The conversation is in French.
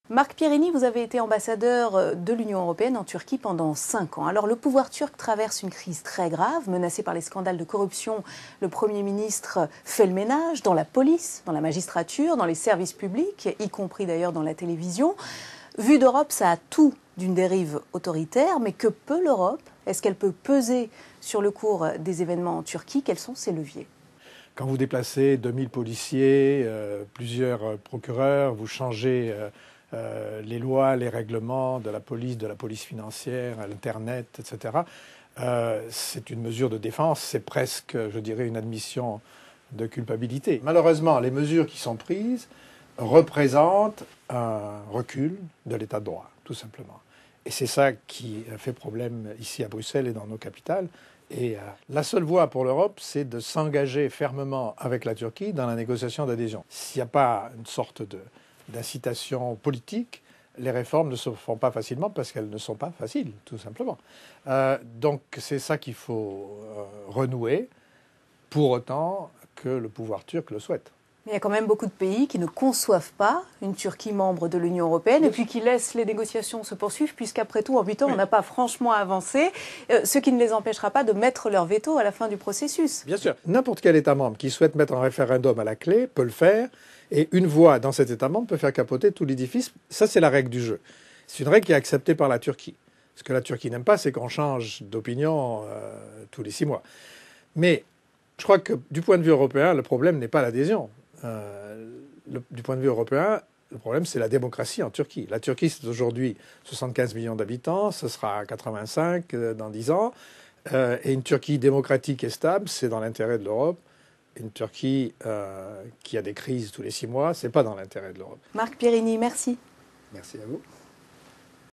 Marc Pierini, vous avez été ambassadeur de l'Union européenne en Turquie pendant 5 ans. Alors le pouvoir turc traverse une crise très grave, menacé par les scandales de corruption. Le Premier ministre fait le ménage dans la police, dans la magistrature, dans les services publics, y compris d'ailleurs dans la télévision. Vu d'Europe, ça a tout d'une dérive autoritaire, mais que peut l'Europe? Est-ce qu'elle peut peser sur le cours des événements en Turquie? Quels sont ses leviers? Quand vous déplacez 2000 policiers, plusieurs procureurs, vous changez les lois, les règlements de la police financière, l'Internet, etc. C'est une mesure de défense, c'est presque, je dirais, une admission de culpabilité. Malheureusement, les mesures qui sont prises représentent un recul de l'état de droit, tout simplement. Et c'est ça qui fait problème ici à Bruxelles et dans nos capitales. Et la seule voie pour l'Europe, c'est de s'engager fermement avec la Turquie dans la négociation d'adhésion. S'il n'y a pas une sorte d'incitation politique, les réformes ne se font pas facilement parce qu'elles ne sont pas faciles, tout simplement. Donc c'est ça qu'il faut renouer, pour autant que le pouvoir turc le souhaite. Mais il y a quand même beaucoup de pays qui ne conçoivent pas une Turquie membre de l'Union européenne et puis qui laissent les négociations se poursuivre puisqu'après tout, en 8 ans, on n'a pas franchement avancé, ce qui ne les empêchera pas de mettre leur veto à la fin du processus. Bien sûr. N'importe quel État membre qui souhaite mettre un référendum à la clé peut le faire et une voix dans cet État membre peut faire capoter tout l'édifice. Ça, c'est la règle du jeu. C'est une règle qui est acceptée par la Turquie. Ce que la Turquie n'aime pas, c'est qu'on change d'opinion tous les 6 mois. Mais je crois que du point de vue européen, le problème n'est pas l'adhésion. Du point de vue européen, le problème, c'est la démocratie en Turquie. La Turquie, c'est aujourd'hui 75 millions d'habitants, ce sera 85 dans 10 ans. Et une Turquie démocratique et stable, c'est dans l'intérêt de l'Europe. Une Turquie qui a des crises tous les 6 mois, c'est pas dans l'intérêt de l'Europe. Marc Pierini, merci. Merci à vous.